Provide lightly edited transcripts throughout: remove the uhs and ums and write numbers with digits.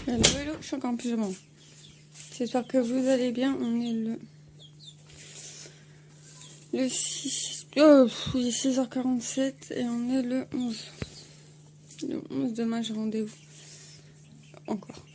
Hello, hello, je suis encore en pyjama. J'espère que vous allez bien. On est le 6... oui, 6h47 et on est le 11. Le 11, demain j'ai rendez-vous. Encore.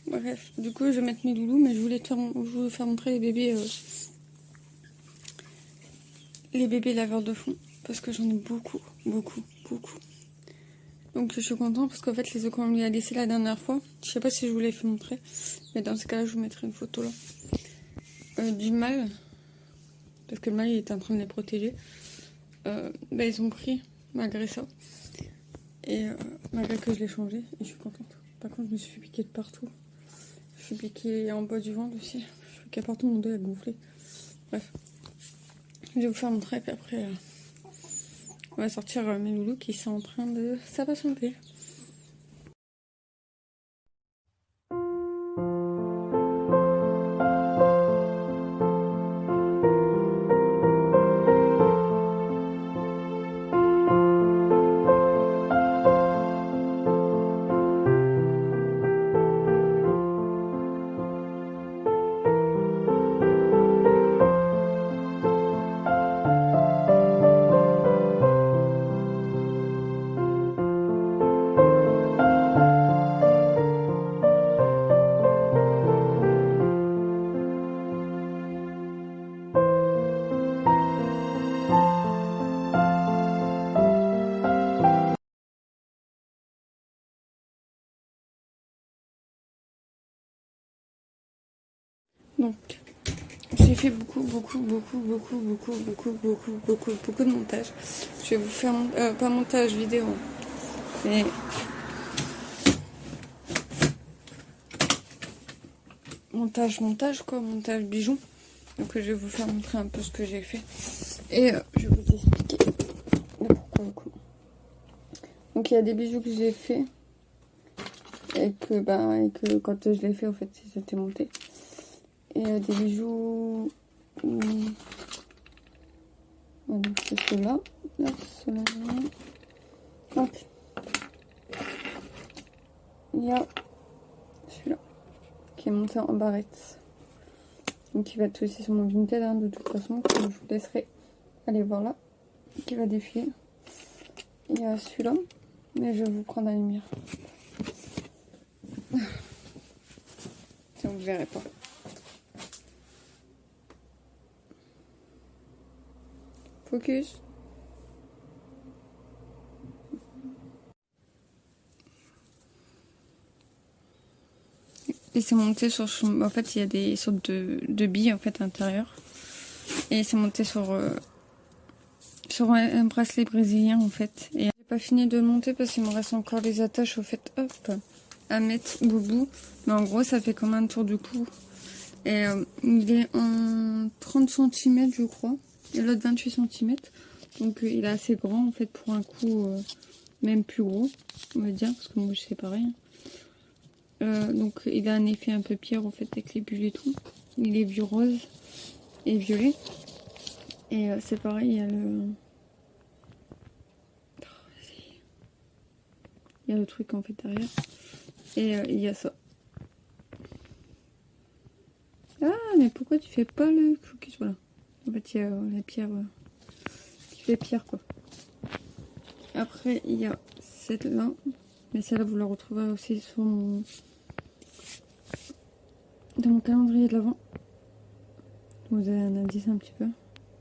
Bref, du coup je vais mettre mes loulous, mais je voulais vous faire montrer les bébés laveurs de fond. Parce que j'en ai beaucoup. Donc je suis contente parce qu'en fait les œufs qu'on lui a laissés la dernière fois, je sais pas si je vous l'ai fait montrer, mais dans ce cas-là je vous mettrai une photo là. Du mâle, parce que le mâle il était en train de les protéger. Ils ont pris malgré ça. Et malgré que je l'ai changé, et je suis contente. Par contre je me suis fait piquer de partout. Je suis piquée en bas du ventre aussi. Je suis piquée partout, mon dos a gonflé. Bref. Je vais vous faire montrer, puis après on va sortir mes loulous qui sont en train de s'impatienter. Donc, j'ai fait beaucoup de montage. Je vais vous faire, pas montage vidéo, mais montage quoi, montage bijoux. Donc je vais vous faire montrer un peu ce que j'ai fait. Et je vais vous expliquer le pourquoi le coup. Donc il y a des bijoux que j'ai fait et que quand je l'ai fait, au fait, c'était monté. Et des bijoux... Voilà, c'est ceux-là. Là, ceux-là. Donc, il y a celui-là qui est monté en barrette. Donc qui va être aussi sur mon Vinted, hein, de toute façon. Je vous laisserai aller voir là. Qui va défiler. Il y a celui-là. Mais je vais vous prendre la lumière. Ça vous verrez pas. Focus. Et c'est monté sur... En fait, il y a des sortes de billes en fait à l'intérieur. Et c'est monté sur un bracelet brésilien en fait. Et j'ai pas fini de le monter parce qu'il me reste encore les attaches au fait, hop, à mettre boubou. Mais en gros, ça fait comme un tour du cou. Et il est en 30 cm je crois. Et l'autre 28 cm. Donc il est assez grand en fait pour un cou même plus gros, on va dire, parce que moi je sais pas rien. Donc il a un effet un peu pierre en fait avec les bulles et tout. Il est vu rose et violet. Et c'est pareil, il y a le truc en fait derrière. Et il y a ça. Ah mais pourquoi tu fais pas le focus? Voilà. En fait il y a la pierre qui fait pierre quoi. Après il y a celle-là. Mais celle-là vous la retrouverez aussi dans mon calendrier de l'Avent. Vous avez un indice un petit peu.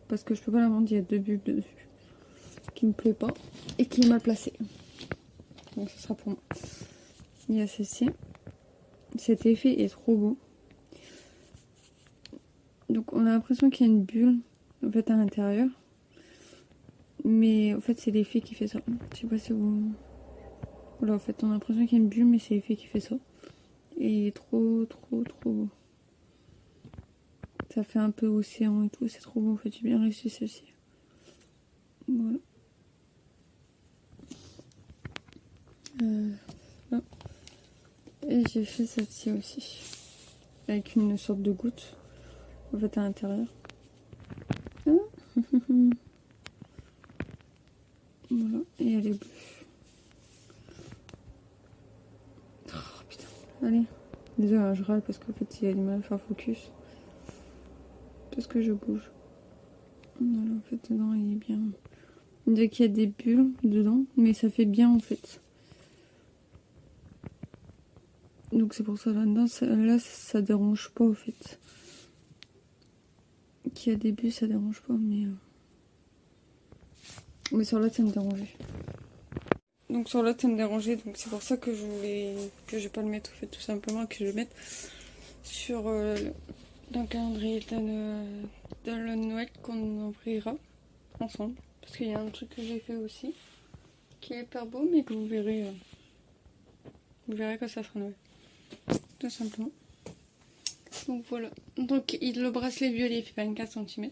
Parce que je peux pas la vendre, il y a 2 bulles dessus. Qui me plaît pas. Et qui est mal placé. Donc ce sera pour moi. Il y a ceci. Cet effet est trop beau. Donc on a l'impression qu'il y a une bulle en fait à l'intérieur. Mais en fait c'est l'effet qui fait ça. Je sais pas si vous... Voilà, en fait on a l'impression qu'il y a une bulle mais c'est l'effet qui fait ça. Et il est trop beau. Ça fait un peu océan et tout, c'est trop beau en fait, j'ai bien réussi celle-ci. Voilà. Là. Et j'ai fait celle-ci aussi. Avec une sorte de goutte en fait à l'intérieur. Ah. Voilà, et elle est bleue. Oh putain. Allez. Désolé, je râle parce qu'en fait, il y a du mal à faire focus. Parce que je bouge. Voilà, en fait, dedans, il est bien. Dès qu'il y a des bulles dedans, mais ça fait bien en fait. Donc c'est pour ça là-dedans, là, ça dérange pas en fait. Qu'il y a des bulles, ça dérange pas, mais sur l'autre, ça me dérangeait. Donc sur l'autre, ça me dérangeait, donc c'est pour ça que je vais pas le mettre en fait, tout simplement, que je le mette sur le calendrier de le Noël qu'on ouvrira ensemble. Parce qu'il y a un truc que j'ai fait aussi, qui est hyper beau, mais que vous verrez quand ça sera Noël. Tout simplement. Donc voilà. Donc le bracelet violet fait 24 cm.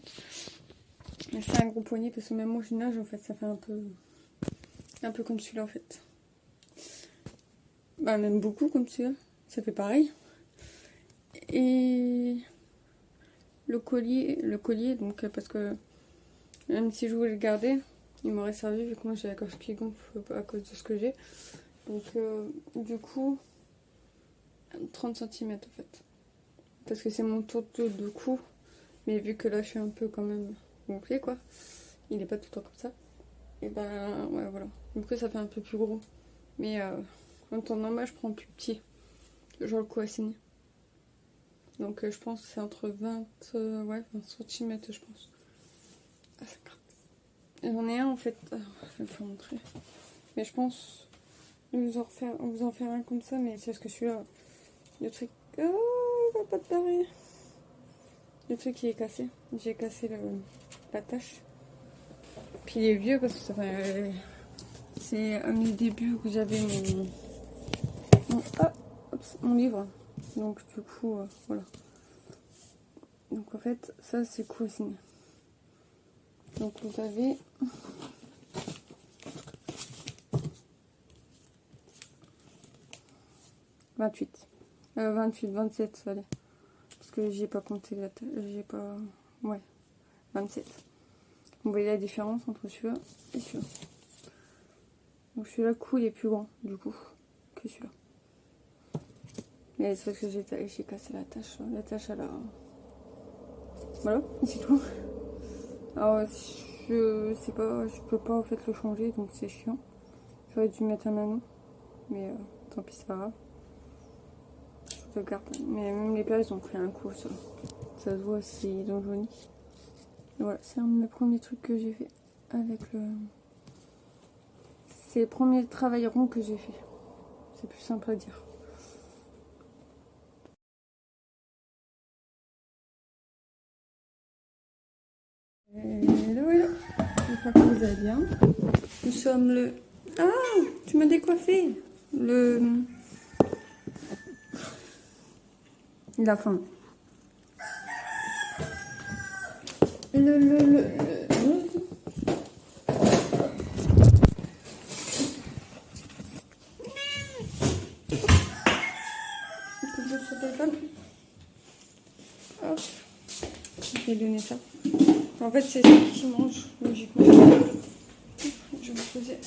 C'est un gros poignet parce que même moi je nage en fait, ça fait un peu comme celui-là en fait. Bah même beaucoup comme celui-là. Ça fait pareil. Et le collier donc parce que même si je voulais le garder, il m'aurait servi vu que moi j'ai la gorge qui gonfle à cause de ce que j'ai. Donc du coup 30 cm en fait. Parce que c'est mon tour de cou. Mais vu que là je suis un peu quand même gonflée quoi. Il est pas tout le temps comme ça. Et ben ouais voilà. Du coup ça fait un peu plus gros. Mais en temps normal je prends plus petit. Genre le cou assigné. Donc je pense que c'est entre 20 cm je pense. Ah ça gratte. J'en ai un en fait. Alors, je vais vous montrer. Mais je pense vous en faire un comme ça. Mais c'est parce que celui-là. Le truc. Oh, il va pas te barrer. Le truc qui est cassé. J'ai cassé la tâche. Puis il est vieux parce que ça fait. C'est à mes débuts que j'avais mon livre. Donc du coup, voilà. Donc en fait, ça c'est coup assigné. Donc vous avez 28. 28, 27, allez. Parce que j'ai pas compté j'ai pas. Ouais, 27. Vous voyez la différence entre celui-là et celui-là. Donc celui-là, le cou il est plus grand du coup que celui-là. Mais c'est parce que j'ai cassé la tâche. La tâche à la. Voilà, c'est tout. Alors je sais pas, je peux pas en fait le changer donc c'est chiant. J'aurais dû mettre un anneau. Mais tant pis, c'est pas grave. Je le garde. Mais même les paires ils ont pris un coup ça. Ça se voit s'ils ont jauni. Et voilà, c'est un de mes premiers trucs que j'ai fait avec le. C'est le premier travail rond que j'ai fait. C'est plus simple à dire. Et là voilà. J'espère que vous allez bien. Nous sommes le. Ah, tu m'as décoiffé. Il a faim. Hop. Je vais donner ça. En fait, c'est ça qui mange, logiquement. Je vais me poser.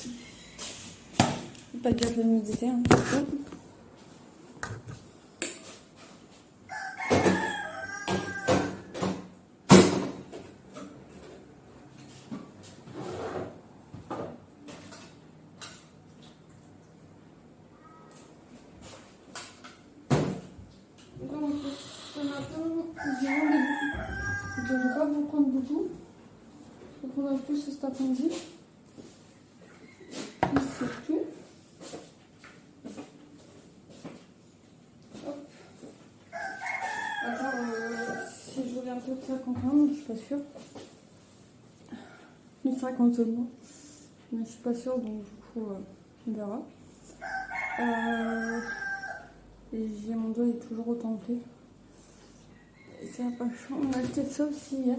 Pas de café de midi, hein. Donc, ce matin, j'ai rendez-vous. Je ne vais pas vous prendre beaucoup. Je vais prendre plus cet après-midi. C'est tout. Hop. Alors, si je voulais un peu de 51, je suis pas sûre. Une 50 seulement. Mais je suis pas sûre, donc du coup, on verra. Et j'ai mon doigt est toujours autant gonflé. C'est un peu chiant. On a acheté ça aussi hier.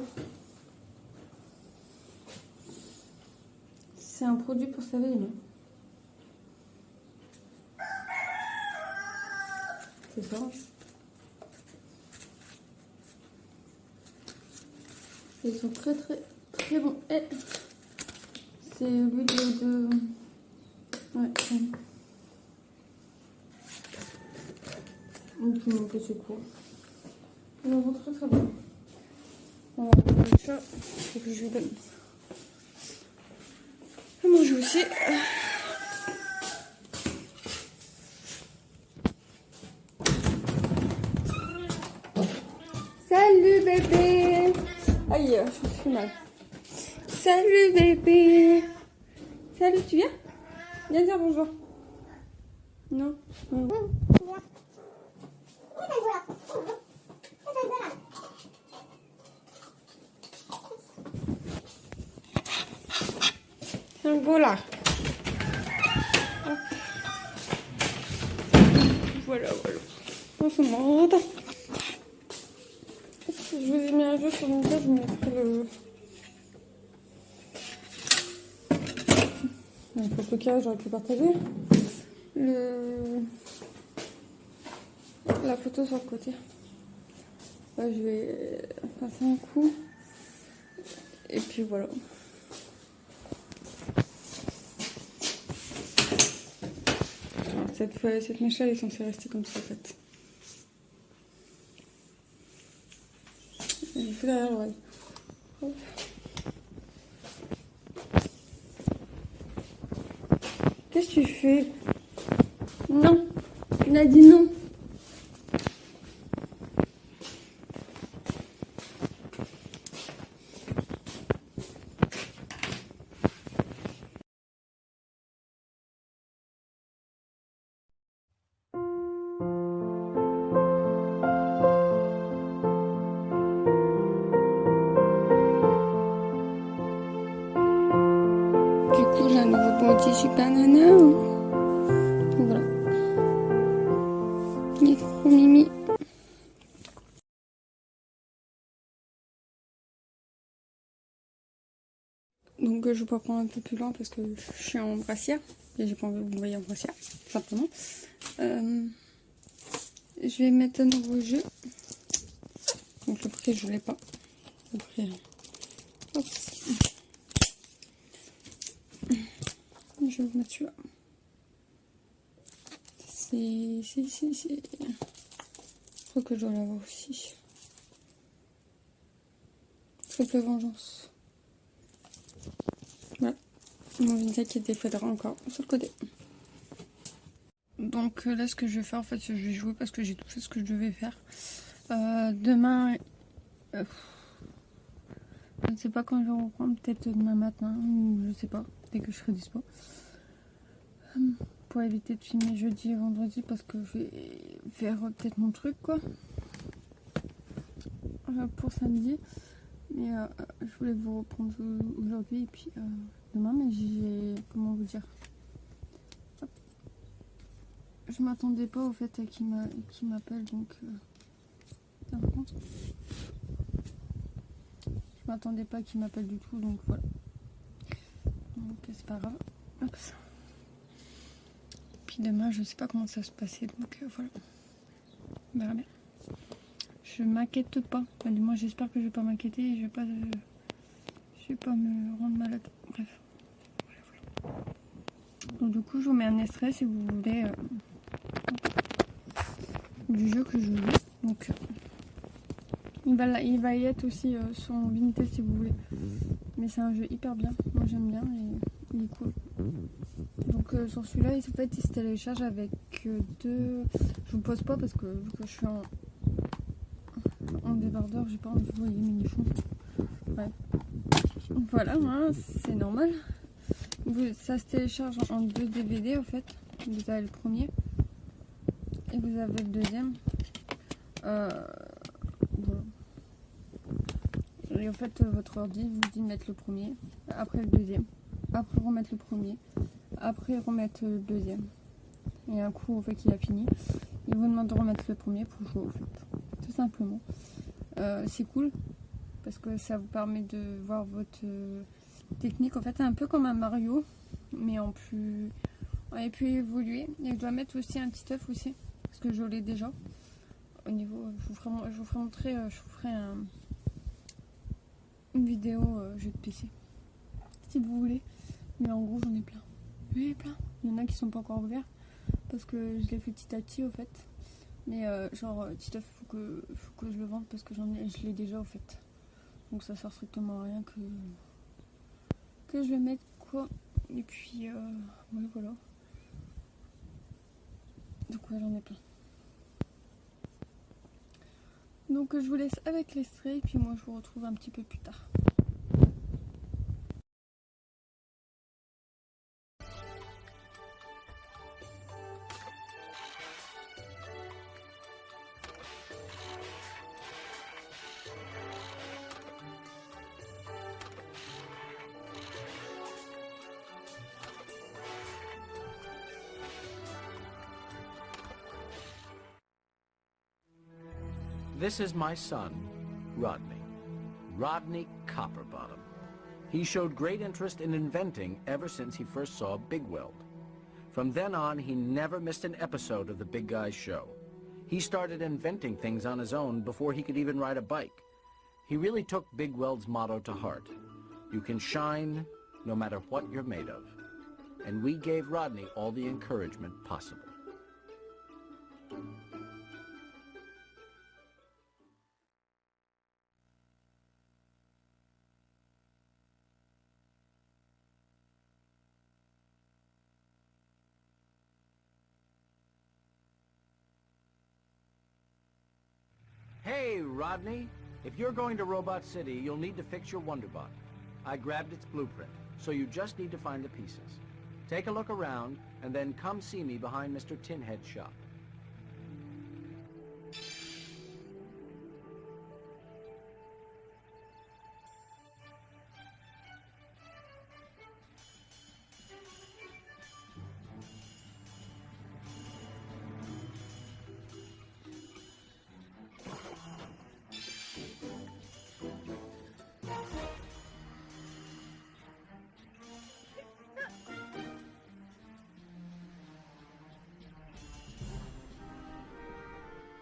C'est un produit pour se laver les mains. C'est ça. Ils sont très très très bons. Et c'est l'huile de. Ouais. Donc mon petit cours. Il va très très bien. On va regarder ça. Il faut que je lui donne à manger aussi. Salut bébé. Aïe, je me suis mal. Salut bébé. Salut, tu viens? Viens dire bonjour. Non. Voilà. Voilà, voilà. On se monte. Je vous ai mis un jeu sur mon page, je mettrai le... Un photo j'aurais pu partager. La photo sur le côté. Là, je vais passer un coup. Et puis voilà. Alors, cette mèche-là, elle est censée rester comme ça en fait. J'ai fait derrière l'oreille. Qu'est-ce que tu fais? Non. Il a dit non. Du coup, j'ai un nouveau body super nana. Voilà. Il est trop mimi. Donc je vais pas prendre un peu plus loin parce que je suis en brassière et j'ai pas envie de vous voyez en brassière, tout simplement. Je vais mettre un nouveau jeu. Donc le prix je l'ai pas. Le prix, hop. Je vais vous mettre celui-là. Je crois que je dois l'avoir aussi. Triple vengeance. Voilà. Mon vintage qui était fait encore sur le côté. Donc là ce que je vais faire en fait je vais jouer parce que j'ai tout fait ce que je devais faire. Demain je ne sais pas quand je vais reprendre, peut-être demain matin ou je sais pas, dès que je serai dispo. Pour éviter de filmer jeudi et vendredi parce que je vais faire peut-être mon truc quoi. Pour samedi. Mais je voulais vous reprendre aujourd'hui et puis demain, mais j'ai... comment vous dire, hop. Je m'attendais pas au fait qu'il m'appelle donc... par contre, je m'attendais pas qu'il m'appelle du tout donc voilà. Donc c'est pas grave. Hop. Puis demain je sais pas comment ça va se passer donc voilà. On verra bien. Je m'inquiète pas. Enfin, du moins j'espère que je vais pas m'inquiéter et je vais pas me rendre malade. Bref. Voilà. Donc du coup je vous mets un extrait si vous voulez du jeu que je joue. Donc il va y être aussi sur mon Vinted si vous voulez. Mais c'est un jeu hyper bien. Moi j'aime bien et il est cool. Donc sur celui-là en fait il se télécharge avec deux... Je vous pose pas parce que vu que je suis en débardeur, j'ai pas envie de vous voyez mes nichons. Ouais. Voilà, hein, c'est normal. Ça se télécharge en 2 DVD en fait. Vous avez le premier et vous avez le deuxième. Voilà. Et en fait votre ordi vous dit de mettre le premier, après le deuxième, après remettre le premier, après remettre le deuxième. Et un coup au fait qu'il a fini, il vous demande de remettre le premier pour jouer au fait. Tout simplement. C'est cool parce que ça vous permet de voir votre technique en fait un peu comme un Mario mais en plus évoluer. Et je dois mettre aussi un petit œuf aussi parce que je l'ai déjà au niveau, je vous ferai montrer, je vous ferai une vidéo jeu de PC si vous voulez, mais en gros j'en ai plein, il y en a qui sont pas encore ouverts parce que je l'ai fait petit à petit au fait, Mais genre, Titeuf, faut que je le vende parce que je l'ai déjà au fait. Donc ça sert strictement à rien que je le mette quoi. Et puis, ouais, voilà. Donc ouais, j'en ai plein. Donc je vous laisse avec l'extrait et puis moi je vous retrouve un petit peu plus tard. This is my son, Rodney. Rodney Copperbottom. He showed great interest in inventing ever since he first saw Big Weld. From then on, he never missed an episode of the Big Guys show. He started inventing things on his own before he could even ride a bike. He really took Big Weld's motto to heart. You can shine no matter what you're made of. And we gave Rodney all the encouragement possible. Hey, Rodney. If you're going to Robot City, you'll need to fix your Wonderbot. I grabbed its blueprint, so you just need to find the pieces. Take a look around, and then come see me behind Mr. Tinhead's shop.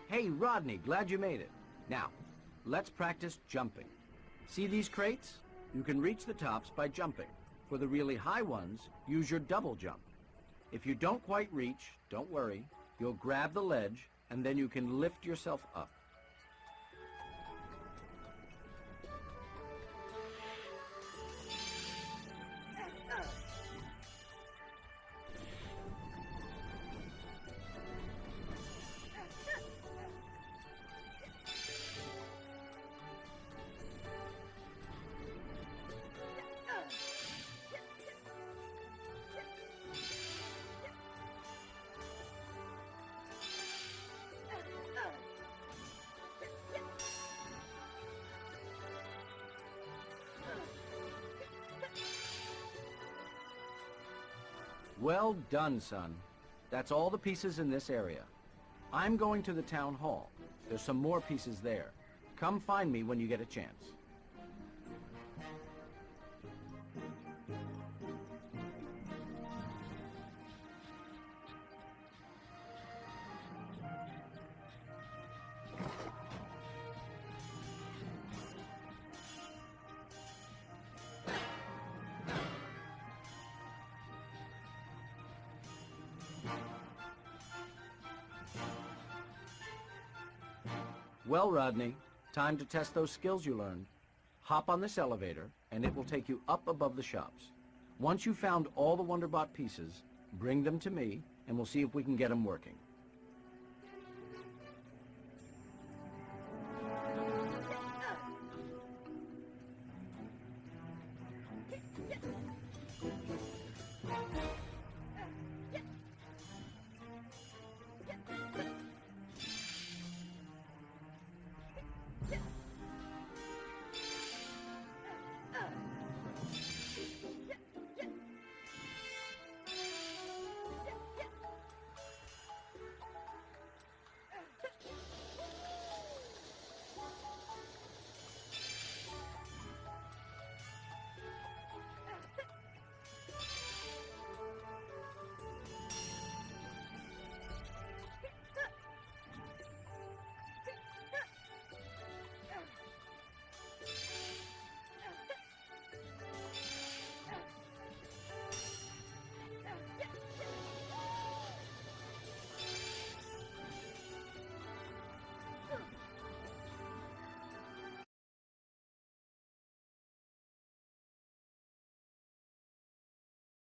Hey, Rodney, glad you made it. Now, let's practice jumping. See these crates? You can reach the tops by jumping. For the really high ones, use your double jump. If you don't quite reach, don't worry. You'll grab the ledge, and then you can lift yourself up. Well done, son. That's all the pieces in this area. I'm going to the town hall. There's some more pieces there. Come find me when you get a chance. Well, Rodney, time to test those skills you learned. Hop on this elevator, and it will take you up above the shops. Once you've found all the Wonderbot pieces, bring them to me, and we'll see if we can get them working.